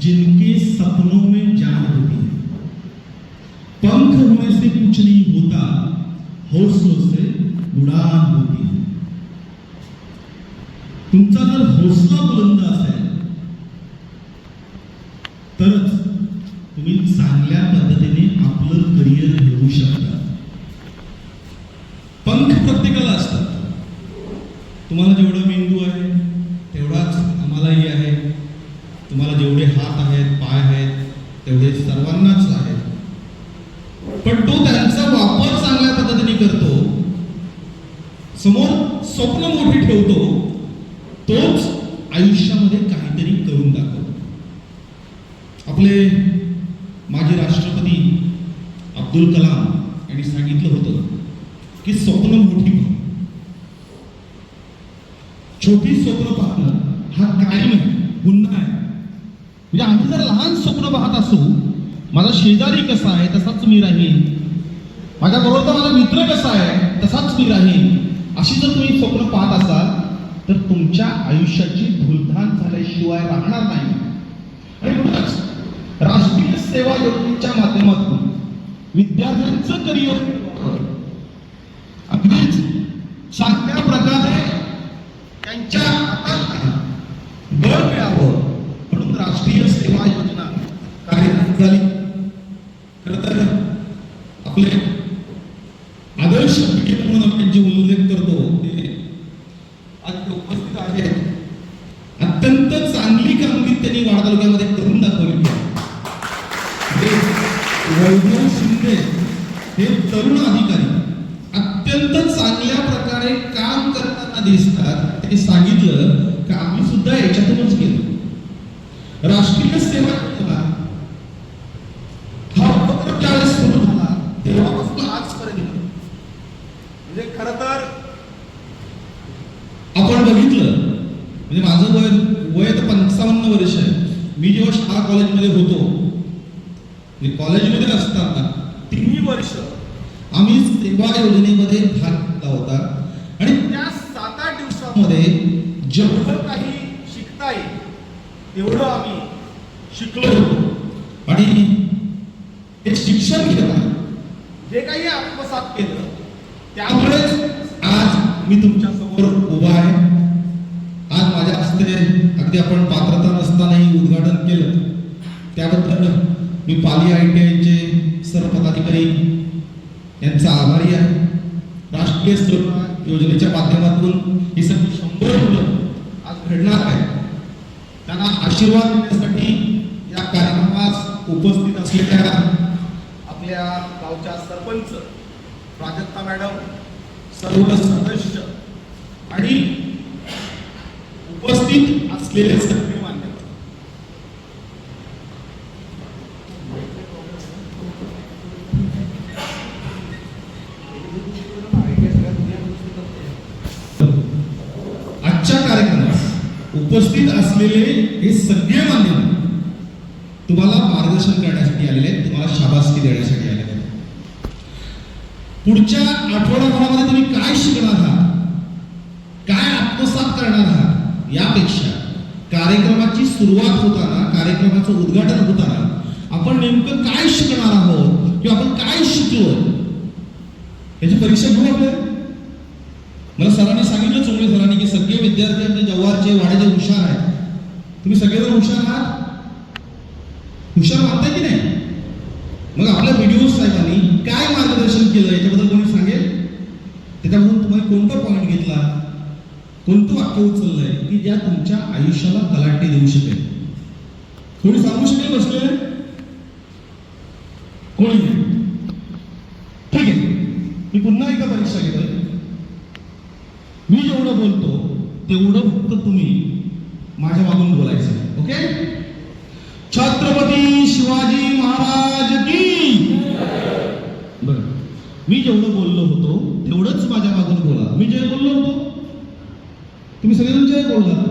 जिनके सपनों में जान होती है। पंख होने से कुछ नहीं होता, हौसलों से उड़ान होती है। तुमचा जर हौसला बुलंद असेल तरच तुम्ही चांगल्या पद्धतीने आपलं करिअर घडवू शकता। पंख प्रत्येकाला असतात। तुम्हाला जेवढा मेंदू आहे तेवढाच आम्हालाही आहे। तुम्हाला जेवढे हात आहेत, पाय आहेत, तेवढे सर्वांनाच आहेत। पण तो त्यांचा वापर चांगल्या पद्धतीने करतो, समोर स्वप्न मोठी ठेवतो, तोच आयुष्यामध्ये काहीतरी करून दाखवतो। आपले माजी राष्ट्रपती अब्दुल कलाम यांनी सांगितलं होतं की स्वप्न मोठी पहा, छोटी स्वप्न पाहणं हा कायम आहे, गुन्हा आहे। म्हणजे आम्ही जर लहान स्वप्न पाहत असू, माझा शेजारी कसा आहे तसाच मी राहीन, माझ्या बरोबरचा माझा मित्र कसा आहे तसाच मी राहीन, अशी जर तुम्ही स्वप्न पाहत असाल तर तुमच्या आयुष्याची धूळधाण झाल्याशिवाय राहणार नाही। आणि म्हणूनच राष्ट्रीय सेवा योजनेच्या माध्यमातून विद्यार्थ्यांचं करिअर अगदीच चांगल्या प्रकारे त्यांच्या हातात बळ मिळावं म्हणून राष्ट्रीय सेवा योजना कार्यरत झाली। खरं तर आपले आदर्श म्हणून आपण जे उल्लेख करतो ते आज उपस्थित आहेत। अत्यंत चांगली कामगिरी त्यांनी वाडा तालुक्यामध्ये करून दाखवली। वैभव शिंदे हे तरुण अधिकारी अत्यंत चांगल्या प्रकारे काम करताना दिसतात। त्यांनी सांगितलं की आम्ही सुद्धा याच्यातूनच गेलो। राष्ट्रीय सेवा योजना हा उपक्रम ज्यावेळेस सुरू झाला तेव्हापासून आजपर्यंत म्हणजे खरं तर आपण बघितलं, म्हणजे माझं वय तर 55 वर्ष आहे। मी जेव्हा शाळा कॉलेजमध्ये होतो, कॉलेजमध्ये असताना 3 वर्ष आम्ही सेवा योजनेमध्ये भाग घेतला होता। आणि त्या 7-8 दिवसामध्ये जेवढं काही शिकता येईल तेवढं आम्ही शिकलो होतो। आणि हे शिक्षण घेऊन जे काही आत्मसात केलं त्यामुळेच आज मी तुमच्या समोर उभा आहे। आज माझ्या हस्ते अगदी आपण पात्रता नसतानाही उद्घाटन केलं, त्याबद्दल मी पाली ITIचे सर्व पदाधिकारी यांचा आभारी आहे। राष्ट्रीय सेवा योजनेच्या माध्यमातून ही सगळी 100 मुलं आज घडणार आहे। त्यांना आशीर्वाद देण्यासाठी या कार्यक्रमास उपस्थित असलेल्या आपल्या गावच्या सरपंच प्राजक्ता मॅडम, सर्व सदस्य आणि उपस्थित असलेले सगळे मान्यवर, आजच्या कार्यक्रमास उपस्थित असलेले हे सगळे मान्यवर तुम्हाला मार्गदर्शन करण्यासाठी आलेले आहेत, तुम्हाला शाबासकी देण्यासाठी आलेले आहेत। पुढच्या आठवड्याभरामध्ये तुम्ही काय शिकणार आहात, काय आत्मसात करणार आहात, यापेक्षा कार्यक्रमाची सुरुवात होताना, कार्यक्रमाचं उद्घाटन होताना आपण नेमकं काय शिकणार आहोत किंवा आपण काय शिकलो याची परीक्षा घेऊ आपल्या। मला सरांनी सांगितलं, चोंगळे सरांनी, की सगळे विद्यार्थी आपले जव्हारचे, वाड्याचे हुशार आहेत। तुम्ही सगळेजण हुशार आहात, हुशार वाटताय की नाही? मग आपल्या व्हिडिओ साहेबांनी काय मार्गदर्शन केलं याच्याबद्दल कोणी सांगेल? त्याच्यामधून तुम्हाला कोणता पॉईंट घेतला, कोणतं वाक्य उचललंय की ज्या तुमच्या आयुष्याला कलाटणी देऊ शकेल? कोणी सांगू शकेल? बसलेलं कोणी? ठीक आहे, मी पुन्हा एकदा परीक्षा घेतोय। मी जेवढं बोलतो तेवढं फक्त तुम्ही माझ्या मागून बोलायचं, ओके? छत्रपती शिवाजी महाराज की। बरं, मी जेवढं बोललो होतो तेवढंच माझ्या मागून बोला। मी जे बोललो होतो तुम्ही सगळेजण जे बोललात।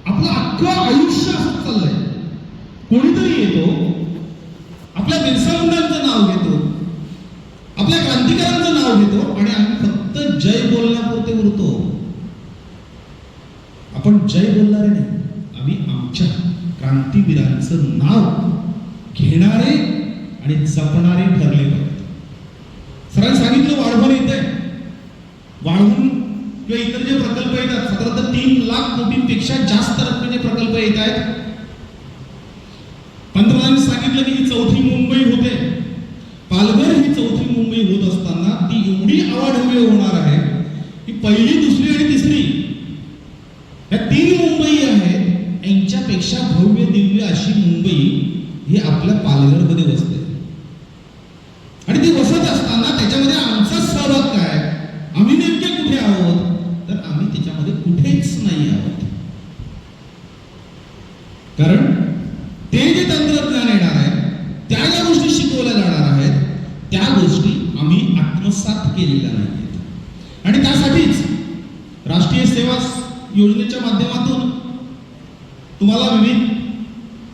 आपलं अख्खं आयुष्य असं चाललंय, कोणीतरी येतो आपल्या बिरसा मुंडांचं नाव घेतो, आपल्या क्रांतिकारांचं नाव घेतो आणि आम्ही फक्त जय बोलण्यापुरते उरतो। आपण जय बोलणारे नाही, आम्ही आमच्या क्रांतीवीरांचं नाव घेणारे आणि जपणारे ठरले पाहिजेत. सरांनी सांगितलं वाढवून येत आहे, वाढवून किंवा इतर जे प्रकल्प येतात साधारणतः 3 लाख कोटींपेक्षा जास्त रकमेचे प्रकल्प येत आहेत. पंतप्रधानांनी सांगितलं की ही 4थी मुंबई होते. पालघर ही 4थी मुंबई होत असताना ती एवढी आवाढव्य होणार आहे की पहिली, दुसरी आणि तिसरी या 3 मुंबई आहेत, यांच्यापेक्षा भव्य दिव्य अशी मुंबई ही आपल्या पालघरमध्ये वसते. आणि ती वसत असताना त्याच्यामध्ये आमचा सहभाग काय, आम्ही नेमके कुठे आहोत, तर आम्ही त्याच्यामध्ये कुठेच नाही आहोत. कारण ते जे तंत्रज्ञान येणार आहे, त्या ज्या गोष्टी शिकवल्या जाणार आहेत, त्या गोष्टी आम्ही आत्मसात केलेल्या नाहीत. आणि त्यासाठीच राष्ट्रीय सेवा योजनेच्या माध्यमातून तुम्हाला विविध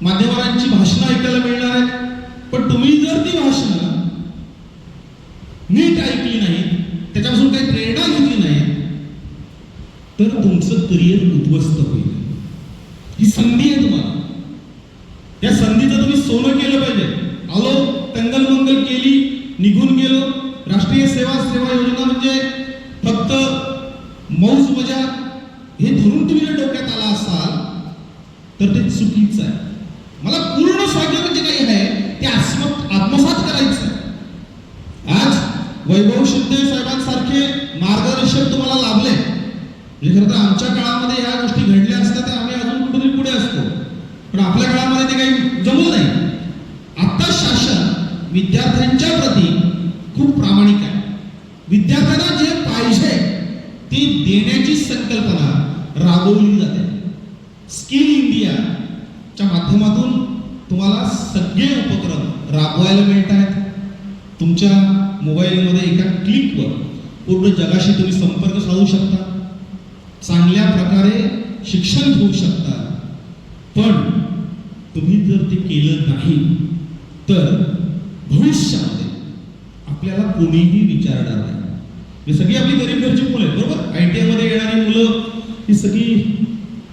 माध्यमांची भाषणं ऐकायला मिळणार आहेत. पण तुम्ही जर ती भाषणं नीट ऐकली नाही, त्याच्यापासून काही प्रेरणा घेतली नाही, तर तुमचं करिअर उद्ध्वस्त होईल. ही संधी आहे तुम्हाला. या संधीचं तुम्ही सोनं केलं पाहिजे. आलो, टंगलमंगल केली, निघून गेलो. राष्ट्रीय सेवा योजना म्हणजे फक्त मौज मजा हे धरून तुम्ही जर डोक्यात आला असाल तर ते चुकीचं आहे. मला पूर्ण स्वागत म्हणजे काही आहे ते आत्मसात करायचं आहे. आज वैभव शिंदे साहेबांसारखे मार्गदर्शक तुम्हाला लाभले. म्हणजे खरं तर आमच्या काळामध्ये या गोष्टी घडल्या असत्या तर आम्ही अजून कुठेतरी पुढे असतो, पण आपल्या काळामध्ये ते काही जमलं नाही. आता शासन विद्यार्थ्यांच्या प्रती खूप प्रामाणिक आहे. विद्यार्थ्यांना जे पाहिजे ते देण्याची संकल्पना राबवली जाते. स्किल इंडियाच्या माध्यमातून तुम्हाला सगळे उपक्रम राबवायला मिळत आहेत. तुमच्या मोबाईलमध्ये एका क्लिकवर पूर्ण जगाशी तुम्ही संपर्क साधू शकता, चांगल्या प्रकारे शिक्षण घेऊ शकता. पण तुम्ही जर ते केलं नाही तर भविष्यामध्ये आपल्याला कोणीही विचारणार नाही. ही सगळी आपली गरीब घरची मुलं आहेत, बरोबर. ITI मध्ये येणारी मुलं ही सगळी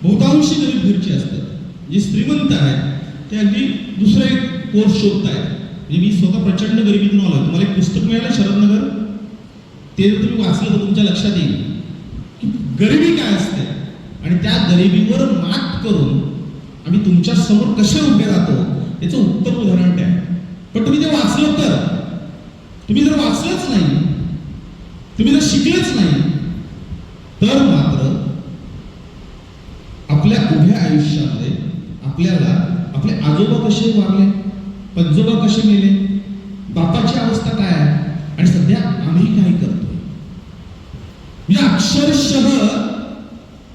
बहुतांशी गरीब घरची असतात. जे श्रीमंत आहेत ते अगदी दुसरे कोर्स शोधत आहेत. म्हणजे मी स्वतः प्रचंड गरिबीतून आलो. तुम्हाला एक पुस्तक मिळालं शरदनगर, ते जर तुम्ही वाचलं तर तुमच्या लक्षात येईल की गरिबी काय असते आणि त्या गरिबीवर मात करून आम्ही तुमच्या समोर कसे उभे राहतो याचं उत्तम उदाहरण द्या. पण तुम्ही ते वाचलं तर, तुम्ही जर वाचलंच नाही, तुम्ही जर शिकलेच नाही, तर मात्र आपल्या उभ्या आयुष्यामध्ये आपल्याला आपले आजोबा कसे वारले, पंजोबा कसे मेले, बापाची अवस्था काय आहे आणि सध्या आम्ही काय करतो. म्हणजे अक्षरशः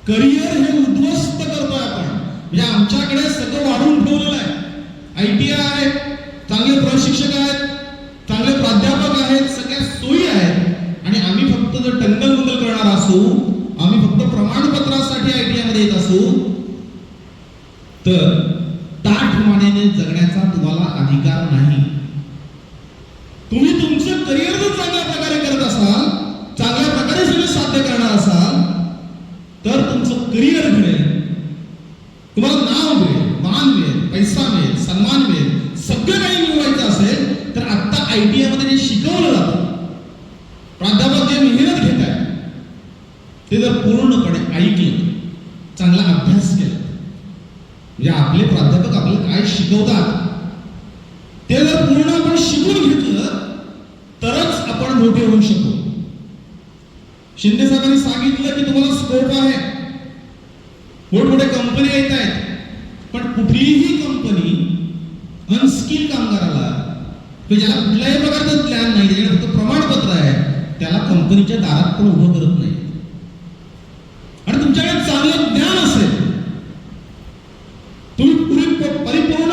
करिअर हे उद्ध्वस्त करतोय आपण. म्हणजे आमच्याकडे सगळं वाढून ठेवलेलं आहे. ITI आहे, चांगले प्रशिक्षक आहेत, चांगले प्राध्यापक आहेत, सगळ्या सोयी आहेत आणि आम्ही फक्त जर टंगलमंगल करणार असू, आम्ही फक्त प्रमाणपत्रासाठी ITI मध्ये येत असू, तर ताठ मानेने जगण्याचा तुम्हाला अधिकार नाही. तुम्ही तुमचं करिअर जर चांगल्या प्रकारे करत असाल, चांगल्या प्रकारे सगळं साध्य करणार असाल, तर तुमचं करिअर घडेल, तुम्हाला नाव मिळेल, मान मिळेल, पैसा मिळेल, सन्मान मिळेल. सगळं काही मिळवायचं असेल तर आता ITI मध्ये जे शिकवलं जातं, प्राध्यापक जे मेहनत घेत आहेत ते जर पूर्णपणे ऐकलं, चांगला अभ्यास केला, म्हणजे आपले प्राध्यापक आपल्याला काय शिकवतात ते जर पूर्ण आपण शिकून घेतलं तरच आपण मोठे होऊ शकतो. शिंदे साहेबांनी सांगितलं की तुम्हाला स्कोप आहे, मोठमोठ्या कंपन्या येत आहेत, पण कुठलीही कंपनी अनस्किल कामगाराला ज्याला कुठल्याही प्रकारचं ज्ञान नाही, त्याच्याकडे फक्त प्रमाणपत्र आहे, त्याला कंपनीच्या दारात पण उभं करत नाही. आणि तुमच्याकडे चांगलं ज्ञान असेल, तुम्ही परिपूर्ण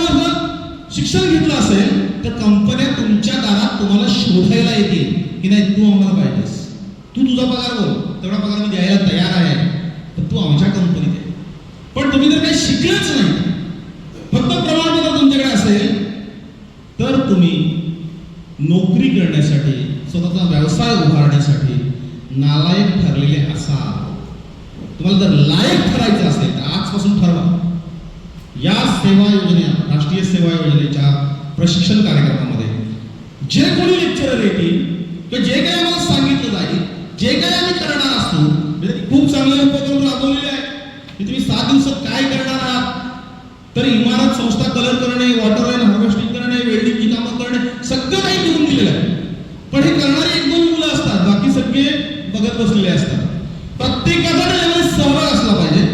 शिक्षण घेतलं असेल, तर कंपन्या तुमच्या दारात तुम्हाला शोधायला येतील की नाही तू आम्हाला पाहिजेस, तू तुझा पगार बोल, तेवढा पगार मी द्यायला तयार आहे, तर तू आमच्या कंपनीत आहे. पण तुम्ही जर काही शिकलेच नाही, फक्त प्रमाणपत्र तुमच्याकडे असेल, तर तुम्ही नोकरी करण्यासाठी, स्वतःचा व्यवसाय उभारण्यासाठी नालायक ठरलेले असाल. तुम्हाला जर लायक ठरायचं असेल तर आजपासून ठरवा. या सेवा योजने, राष्ट्रीय सेवा योजनेच्या प्रशिक्षण कार्यक्रमामध्ये जे कोणी लेक्चरर येतील किंवा जे काही आम्हाला सांगितलं जाईल, जे काही आम्ही करणार असतो, म्हणजे खूप चांगले उपक्रम राबवलेले आहे की तुम्ही 7 दिवसात काय करणार आहात, तर इमारत संस्था कलर करणे, वॉटर लाईन हार्वेस्टिंग करणे, वेल्डिंगची कामं करणे, सगळं काही लिहून दिलेलं आहे. पण हे करणारे 1-2 मुलं असतात, बाकी सगळे बघत बसलेले असतात. प्रत्येकाचा त्याच्यामध्ये सहभाग असला पाहिजे,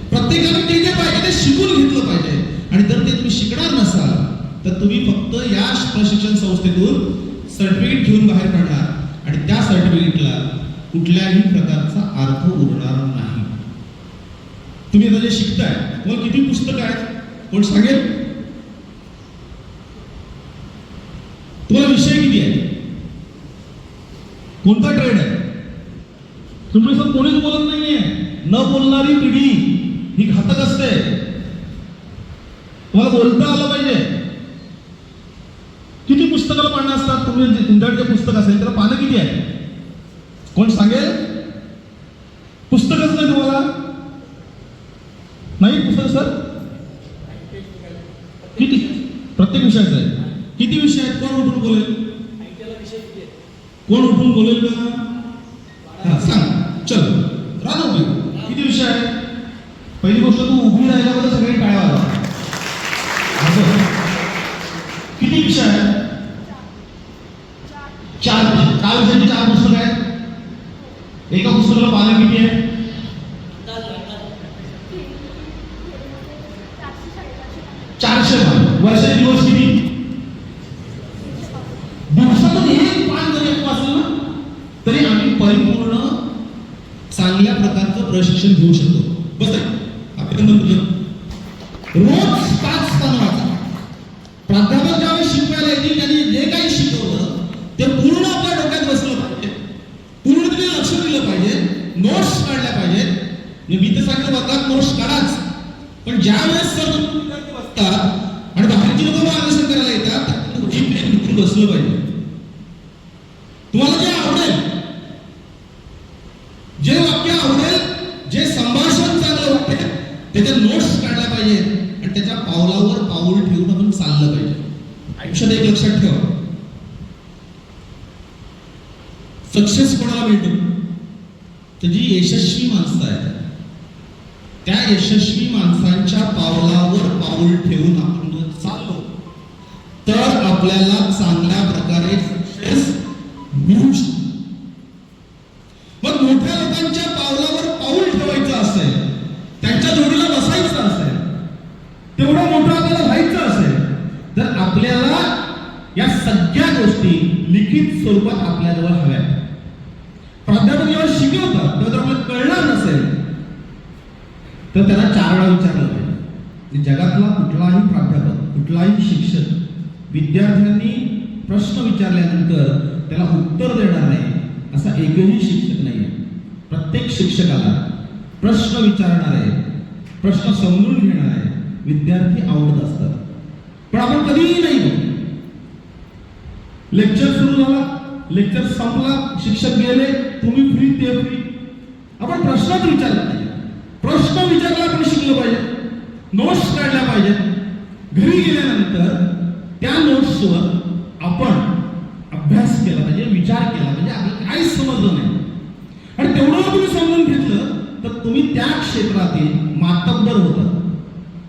प्रत्येकाने ते जे पाहिजे ते शिकून घेतलं पाहिजे. आणि जर ते तुम्ही शिकणार नसाल तर तुम्ही फक्त या प्रशिक्षण संस्थेतून सर्टिफिकेट घेऊन बाहेर पडणार आणि त्या सर्टिफिकेटला कुठल्याही प्रकारचा अर्थ उरणार नाही. तुम्ही आता जे शिकताय, तुम्हाला किती पुस्तकं आहेत कोण सांगेल? तुम्हाला विषय किती आहे? कोणता ट्रेड आहे? तुम्ही सर कोणीच बोलत नाहीये. न बोलणारी पिढी ही घातक असते. तुम्हाला बोलता आलं पाहिजे. किती पुस्तकाला पानं असतात? तुम्ही तुमच्याकडे पुस्तक असेल तर पानं किती आहे? कोण सांगेल? पुस्तकच नाही तुम्हाला? नाही पुस्तक सर? किती? प्रत्येक विषयाचं आहे. किती विषय आहेत? कोण उठून बोलेल? कोण उठून बोलेल का? हा सांग. चल राधा उभी. किती विषय आहे? पहिली गोष्ट तू उभी राहिल्याबद्दल सगळी टाळ्या वाजवा. किती विषय आहे? 4 विषय. 4 विषयाची 4 पुस्तकं आहेत. एका पुस्तकाला पानं किती आहे? 400 पानं. वर्षाचे दिवस किती? दिवसातून 1 पान जरी वाचलं ना तरी आम्ही परिपूर्ण चांगल्या प्रकारचं प्रशिक्षण घेऊ शकतो. बस आहे. अभिनंदन तुझं. रोज 5 पानं वाचा. प्राध्यापक ज्यावेळेस शिकवायला येतील त्यांनी जे काही शिकवलं ते पूर्ण आपल्या डोक्यात बसलं पाहिजे, पूर्ण तिथे लक्ष दिलं पाहिजे, नोट्स काढल्या पाहिजेत. मी तर सांगितलं वर्गात नोट्स काढाच, पण ज्या वेळेस सर विद्यार्थी बसतात आणि बाहेरची लोक मार्गदर्शन करायला येतात बसलं पाहिजे. तुम्हाला जे आवडेल, जे वाक्य आवडेल, जे संभाषण चांगलं वाटेल त्याच्या नोट्स काढल्या पाहिजेत आणि त्याच्या पावलावर पाऊल ठेवून आपण चाललं पाहिजे. आयुष्यात एक लक्षात ठेवा, सक्सेस कोणाला मिळतो? तर जी यशस्वी माणसं आहेत त्या यशस्वी माणसांच्या पावलावर पाऊल ठेवून आपण जर चाललो तर आपल्याला चांगल्या प्रकारे सक्सेस मिळू शकतो. मग मोठ्या लोकांच्या पावलावर पाऊल ठेवायचं असेल, त्यांच्या जोडीला बसायचं असेल, तेवढं मोठं आपल्याला व्हायचं असेल तर आपल्याला या सगळ्या गोष्टी लिखित स्वरूपात आपल्याजवळ हव्यात. प्राध्यापक जेव्हा शिकवतात तेव्हा जर आपल्याला कळणार नसेल तर त्याला 4 वेळा विचारलं पाहिजे. जगातला कुठलाही प्राध्यापक, कुठलाही शिक्षक विद्यार्थ्यांनी प्रश्न विचारल्यानंतर त्याला उत्तर देणार नाही असा एकही शिक्षक नाही आहे. प्रत्येक शिक्षकाला प्रश्न विचारणारे, प्रश्न समजून घेणारे विद्यार्थी आवडत असतात. पण आपण कधीही नाही बघू. लेक्चर सुरू झाला, लेक्चर संपला, शिक्षक गेले, तुम्ही फ्री ते फ्री. आपण प्रश्नच विचारला पाहिजे. प्रश्न विचारला आपण शिकलो पाहिजे, नोट्स काढल्या पाहिजेत. घरी गेल्यानंतर त्या नोट्सवर आपण अभ्यास केला पाहिजे, विचार केला पाहिजे, आपल्याला काही समजलं नाही. आणि तेवढं तुम्ही समजून घेतलं तर तुम्ही त्या क्षेत्रातील मातब्बर होतात.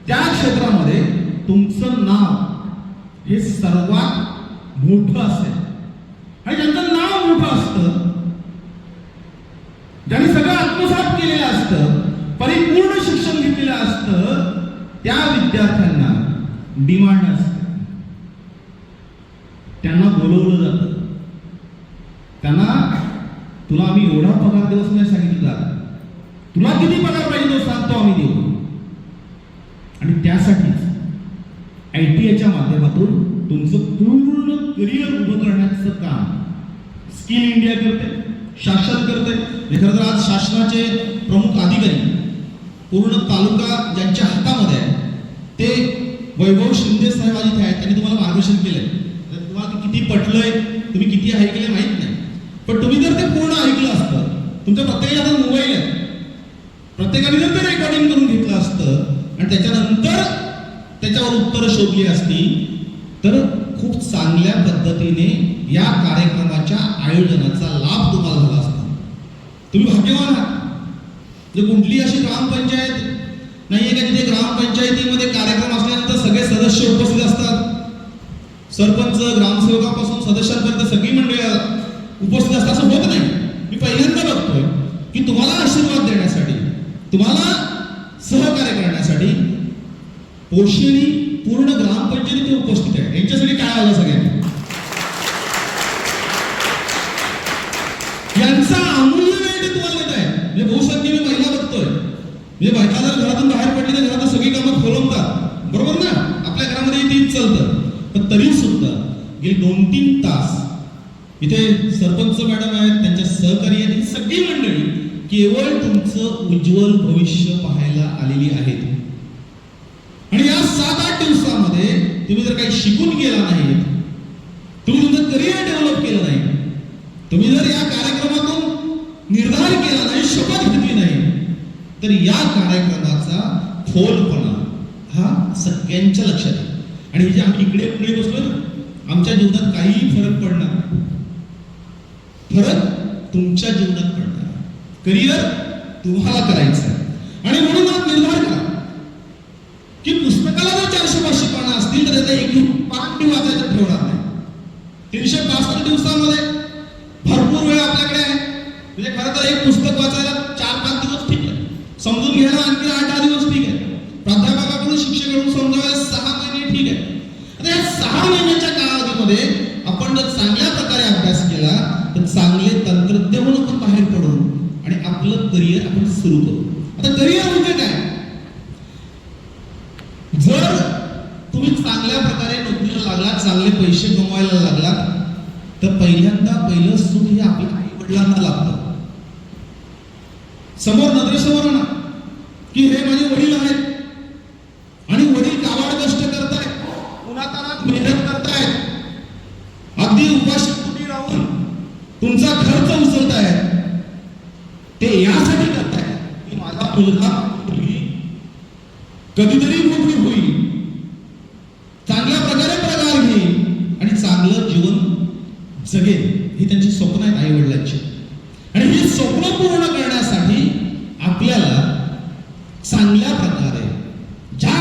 त्या क्षेत्रामध्ये तुमचं नाव हे सर्वात मोठं असेल. आणि ज्यांचं नाव मोठं असतं, ज्यांनी सगळं आत्मसात केलेलं असतं, परिपूर्ण शिक्षण घेतलेलं असतं, त्या विद्यार्थ्यांना डिमांड असते. त्यांना बोलवलं जातं. त्यांना तुला आम्ही एवढा पगार देऊ नाही सांगितलं, तुला किती पगार पाहिजे तो सांगतो आम्ही देऊ. आणि त्यासाठीच ITIच्या माध्यमातून तुमचं पूर्ण करिअर उभं करण्याचं काम स्किल इंडिया करते, शासन करते. खरं तर आज शासनाचे प्रमुख अधिकारी पूर्ण तालुका ज्यांच्या हातामध्ये आहे ते वैभव शिंदे साहेब आज इथे आहेत. त्यांनी तुम्हाला मार्गदर्शन केलंय. तुम्हाला किती पटलंय, तुम्ही किती ऐकलंय माहित नाही, पण तुम्ही जर ते पूर्ण ऐकलं असतं, तुमच्या प्रत्येकाच्या हातात मोबाईल आहे, प्रत्येकाने जर ते रेकॉर्डिंग करून घेतलं असतं आणि त्याच्यानंतर त्याच्यावर उत्तर शोधली असती तर खूप चांगल्या पद्धतीने या कार्यक्रमाच्या आयोजनाचा लाभ तुम्हाला झाला असता. तुम्ही भाग्यवान आहात. कुठली अशी ग्रामपंचायत नाहीये का तिथे ग्रामपंचायतीमध्ये कार्यक्रम असल्यानंतर सगळे सदस्य उपस्थित असतात. सरपंच, ग्रामसेवकापासून सदस्यांपर्यंत सगळी मंडळी उपस्थित असतात. असं होत नाही. मी पहिल्यांदा बघतोय की तुम्हाला आशीर्वाद देण्यासाठी, तुम्हाला सहकार्य करण्यासाठी पोशिणी पूर्ण ग्रामपंचायत इथे उपस्थित आहे. यांच्यासाठी काय आलं सगळ्यांनी? यांचा अमूल्य वेळ तुम्हाला देत आहे. म्हणजे बहुसंख्येने महिला बघतोय. म्हणजे बायका जर घरातून बाहेर पडली तर घरात सगळी कामं खोलवतात, बरोबर ना? आपल्या घरामध्ये तीच चालतं. पण तरी सुद्धा गेली 2-3 तास इथे सरपंच मॅडम आहेत, त्यांच्या सहकारी आहेत, सगळी मंडळी केवळ तुमचं उज्ज्वल भविष्य पाहायला आलेली आहेत. आणि या 7-8 दिवसामध्ये तुम्ही जर काही शिकून गेला नाही, तुम्ही तुमचं करिअर डेव्हलप केलं नाही, तुम्ही जर या कार्यक्रमातून निर्धार केला नाही, शपथ घेतली नाही, तर या कार्यक्रमाचा खोलपणा हा सगळ्यांच्या लक्षात येईल. आणि हे जे आम्ही इकडे पुढे बसलो ना, आमच्या जीवनात काहीही फरक पडणार, फरक तुमच्या जीवनात पडणार. करिअर तुम्हाला करायचं आहे. आणि म्हणून आज निर्धार करा की पुस्तकाला जर 400-500 पानं असतील तर त्याचा एक पान मी वाचायचं ठेवणार नाही. 365 दिवसामध्ये भरपूर वेळ आपल्याकडे आहे. म्हणजे खरं तर एक पुस्तक वाचायला 4-5 दिवस ठीक आहे, समजून घ्यायला आणखी 8-10 दिवस ठीक आहे, प्राध्यापकाकडून शिक्षकाकडून समजावायला 6 महिने ठीक आहे. आता या 6 महिन्याच्या कालावधीमध्ये आपण जर चांगल्या प्रकारे अभ्यास केला तर चांगले तंत्रज्ञ म्हणून आपण बाहेर पडू आणि आपलं करिअर आपण सुरू करू. आता करिअर म्हणजे काय? जर तुम्ही चांगल्या प्रकारे नोकरीला लागलात, चांगले पैसे कमवायला लागलात, तर पहिलं सुख हे आपल्या आई वडिलांना लागतं. समोर नजरेसमोर ना की हे माझे वडील आहेत आणि वडील काबाड कष्ट करतायत, उन्हातान्हात मेहनत करतायत, अगदी उपाशी पोटी राहून तुमचा खर्च उचलतायत. ते यासाठी करतायत की माझा मुलगा कधीतरी नोकरी होईल, चांगल्या प्रकारे पगार घेईल आणि चांगलं जीवन जगेल. ही त्यांची स्वप्न आहेत आई वडिलांची. आणि ही स्वप्न पूर्ण करण्यासाठी आपल्याला चांगल्या प्रकारे ज्या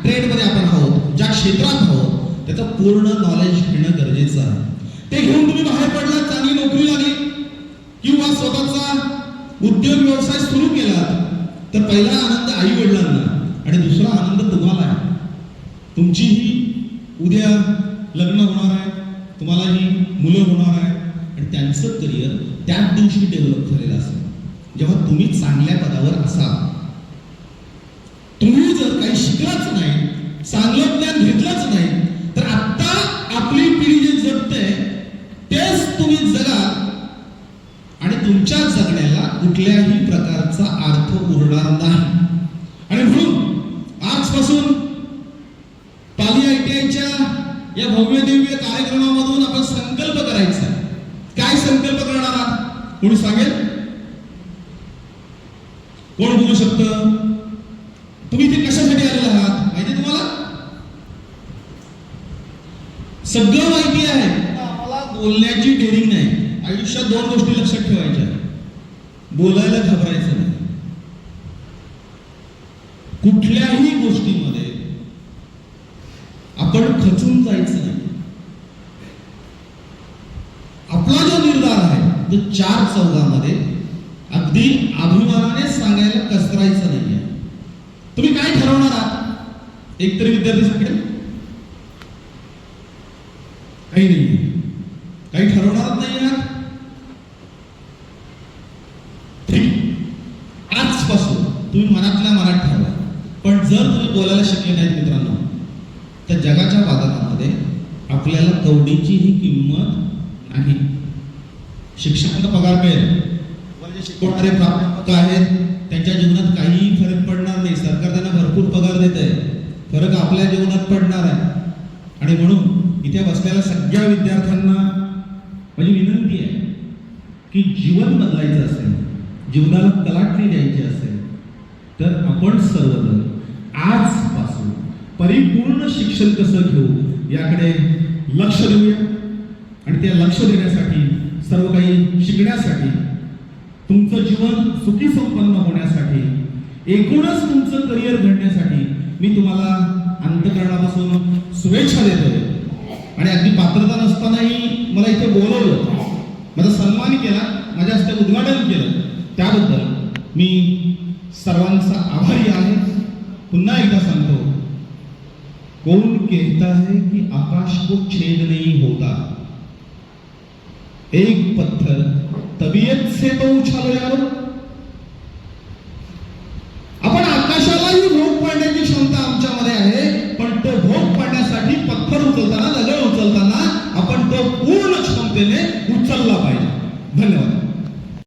ट्रेडमध्ये आपण आहोत, ज्या क्षेत्रात आहोत, त्याचं पूर्ण नॉलेज घेणं गरजेचं आहे. ते घेऊन तुम्ही बाहेर पडलात, चांगली नोकरी लागली किंवा स्वतःचा उद्योग व्यवसाय सुरू केला तर पहिला आनंद आई वडिलांना आणि दुसरा आनंद तुम्हाला आहे. तुमचीही उद्या लग्न होणार आहे, तुम्हालाही मुलं होणार आहे आणि त्यांचं करिअर त्याच दिवशी डेव्हलप झालेलं असेल जेव्हा तुम्ही चांगल्या पदावर असाल. तुम्ही जर काही शिकलाच नाही, चांगलं ज्ञान घेतलंच नाही, तर आता आपली पिढी जे जगते तेच तुम्ही जगा आणि तुमच्या जगण्याला कुठल्याही प्रकारचा अर्थ उरणार नाही. आणि म्हणून आजपासून पाली ITIच्या या भव्य दिव्य कार्यक्रमामधून आपण संकल्प करायचा. काय संकल्प करणार आहात? कोणी सांगेल? कोण बोलू शकतं? तुम्ही इथे कशासाठी आलेला आहात माहिती तुम्हाला? सगळं माहिती आहे. आम्हाला बोलण्याची डेअरिंग नाही. आयुष्यात 2 गोष्टी लक्षात ठेवायच्या. बोलायला घाबरायचं नाही. कुठल्याही गोष्टीमध्ये आपण खचून जायचं नाही. आपला जो निर्धार आहे तो 4 चौघामध्ये अगदी अभिमानाने सांगायला कसरायचं नाहीये. तुम्ही काय ठरवणार आहात? एकतरी विद्यार्थी सांगेल काही नाही, काही ठरवणारच नाही आहात. आजपासून तुम्ही मनातल्या मनात ठरवा. पण जर तुम्ही बोलायला शिकले नाहीत मित्रांनो, तर जगाच्या वातावरणामध्ये आपल्याला कवडीचीही किंमत नाही. शिक्षकांना पगार मिळेल, जे शिकवणारे प्राध्यापक आहेत त्यांच्या जीवनात काहीही फरक पडणार नाही. सरकार त्यांना भरपूर पगार देत आहे, फरक आपल्या जीवनात पडणार आहे. आणि म्हणून इथे बसलेल्या सगळ्या विद्यार्थ्यांना माझी विनंती आहे की जीवन बदलायचं असेल, जीवनाला कलाटणी द्यायची असेल, तर आपण सर्वजण आजपासून परिपूर्ण शिक्षण कसं घेऊ याकडे लक्ष देऊया. आणि त्या लक्ष देण्यासाठी, सर्व काही शिकण्यासाठी, तुमचं जीवन सुखी संपन्न होण्यासाठी, एकूणच तुमचं करिअर घडण्यासाठी मी तुम्हाला अंतःकरणापासून शुभेच्छा देतोय. आणि अगदी पात्रता नसतानाही मला इथे बोलवलं, माझा सन्मान केला, माझ्या हस्ते उद्घाटन केलं, त्याबद्दल मी सर्वांचा आभारी आहे. पुन्हा एकदा सांगतो, कौन कहता है कि आकाश को छेद नहीं होता, एक पत्थर तबीयत से तो उछालो यारो. आपण आकाशालाही भोग पाडण्याची क्षमता आमच्यामध्ये आहे, पण तो भोग पाडण्यासाठी पत्थर उचलताना, दगड उचलताना आपण तो पूर्ण क्षमतेने उचलला पाहिजे. धन्यवाद.